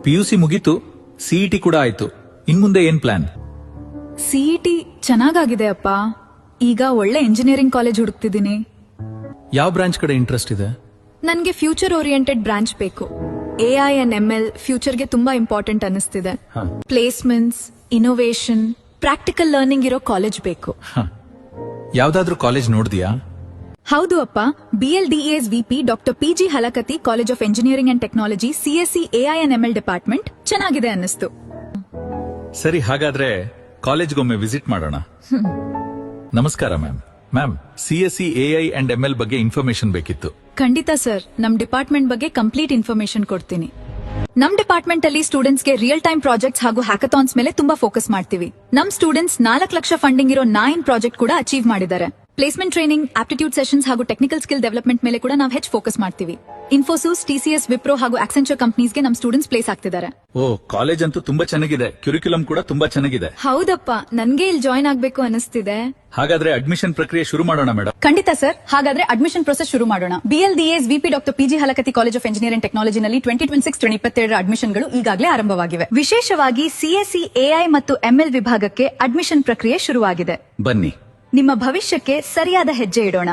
PUC ಮುಗೀತು, CET ಕೂಡ ಆಯ್ತು. ಇನ್ಮುಂದೆ ಏನ್ ಪ್ಲಾನ್? ಸಿಇಟಿ ಚೆನ್ನಾಗಾಗಿದೆ ಅಪ್ಪ. ಈಗ ಒಳ್ಳೆ ಇಂಜಿನಿಯರಿಂಗ್ ಕಾಲೇಜ್ ಹುಡುಕ್ತಿದ್ದೀನಿ. ಯಾವ ಬ್ರಾಂಚ್ ಕಡೆ ಇಂಟ್ರೆಸ್ಟ್ ಇದೆ? ನನ್ಗೆ ಫ್ಯೂಚರ್ ಓರಿಯೆಂಟೆಡ್ ಬ್ರಾಂಚ್ ಬೇಕು. AI ಅಂಡ್ ML ಫ್ಯೂಚರ್ಗೆ ತುಂಬಾ ಇಂಪಾರ್ಟೆಂಟ್ ಅನಿಸ್ತಿದೆ. ಪ್ಲೇಸ್ಮೆಂಟ್ಸ್, ಇನೋವೇಷನ್, ಪ್ರಾಕ್ಟಿಕಲ್ ಲರ್ನಿಂಗ್ ಇರೋ ಕಾಲೇಜ್ ಬೇಕು. ಯಾವ್ದಾದ್ರೂ ಕಾಲೇಜ್ ನೋಡ್ದಿಯಾ? ಹೌದು ಅಪ್ಪ, BLDA's VP doctor PG Halakatti college of engineering and technology CSE AI and ML department ಚೆನ್ನಾಗಿದೆ ಅನ್ನಿಸ್ತು. ಸರಿ, ಹಾಗಾದ್ರೆ ಕಾಲೇಜ್ಗೊಮ್ಮೆ ವಿಸಿಟ್ ಮಾಡೋಣ. ನಮಸ್ಕಾರ ma'am. Ma'am, CSE AI and ML ಬಗ್ಗೆ ಇನ್ಫಾರ್ಮೇಶನ್ ಬೇಕಿತ್ತು. ಖಂಡಿತ ಸರ್, ನಮ್ ಡಿಪಾರ್ಟ್ಮೆಂಟ್ ಬಗ್ಗೆ ಕಂಪ್ಲೀಟ್ ಇನ್ಫಾರ್ಮೇಶನ್ ಕೊಡ್ತೀನಿ. ನಮ್ ಡಿಪಾರ್ಟ್ಮೆಂಟ್ ಅಲ್ಲಿ ಸ್ಟೂಡೆಂಟ್ಸ್ ಗೆ ರಿಯಲ್ ಟೈಮ್ ಪ್ರಾಜೆಕ್ಟ್ಸ್ ಹಾಗೂ ಹ್ಯಾಕಥಾನ್ಸ್ ಮೇಲೆ ತುಂಬಾ ಫೋಕಸ್ ಮಾಡ್ತೀವಿ. ನಮ್ ಸ್ಟೂಡೆಂಟ್ಸ್ 4 ಲಕ್ಷ ಫಂಡಿಂಗ್ ಇರೋ 9 ಪ್ರಾಜೆಕ್ಟ್ ಕೂಡ ಅಚೀವ್ ಮಾಡಿದ್ದಾರೆ. ಪ್ಲೇಸ್ಮೆಂಟ್ ಟ್ರೈನಿಂಗ್, ಆಪ್ಟಿಟ್ಯೂಡ್ ಸೆಷನ್ಸ್ ಹಾಗೂ ಟೆಕ್ನಿಕಲ್ ಸ್ಕಿಲ್ ಡೆವಲಪ್ಮೆಂಟ್ ಮೇಲೆ ಕೂಡ ನಾವು ಹೆಚ್ಚು ಫೋಕಸ್ ಮಾಡ್ತೀವಿ. ಇನ್ಫೋಸಿಸ್, TCS, ವಿಪ್ರೋ ಹಾಗೂ ಆಕ್ಸೆಂಚರ್ ಕಂಪನೀಸ್ಗೆ ನಮ್ ಸ್ಟೂಡೆಂಟ್ಸ್ ಪ್ಲೇಸ್ ಆಗ್ತಿದ್ದಾರೆ. ಓ, ಕಾಲೇಜ್ ಅಂತೂ ತುಂಬಾ ಚೆನ್ನಾಗಿದೆ. ಕ್ಯೂರಿಕ್ಯುಲಮ್ ಕೂಡ ತುಂಬಾ ಚೆನ್ನಾಗಿದೆ. ಹೌದಪ್ಪ, ನನ್ಗೆ ಇಲ್ಲಿ ಜಾಯ್ನ್ ಆಗ್ಬೇಕು ಅನಿಸ್ತಿದೆ. ಹಾಗಾದ್ರೆ ಅಡ್ಮಿಷನ್ ಪ್ರಕ್ರಿಯೆ ಶುರು ಮಾಡೋಣ ಮೇಡಮ್. ಖಂಡಿತ ಸರ್, ಹಾಗಾದ್ರೆ ಅಡ್ಮಿಷನ್ ಪ್ರೊಸೆಸ್ ಶುರು ಮಾಡೋಣ. BLDA's VP doctor PG Halakatti college of engineering ಟೆಕ್ನಾಲಜಿನಲ್ಲಿ 2026-2027 ಅಡ್ಮಿಷನ್ಗಳು ಈಗಾಗಲೇ ಆರಂಭವಾಗಿವೆ. ವಿಶೇಷವಾಗಿ CSE AI ಮತ್ತು ML ವಿಭಾಗಕ್ಕೆ ಅಡ್ಮಿಷನ್ ಪ್ರಕ್ರಿಯೆ ಶುರುವಾಗಿದೆ. ಬನ್ನಿ, ನಿಮ್ಮ ಭವಿಷ್ಯಕ್ಕೆ ಸರಿಯಾದ ಹೆಜ್ಜೆ ಇಡೋಣ.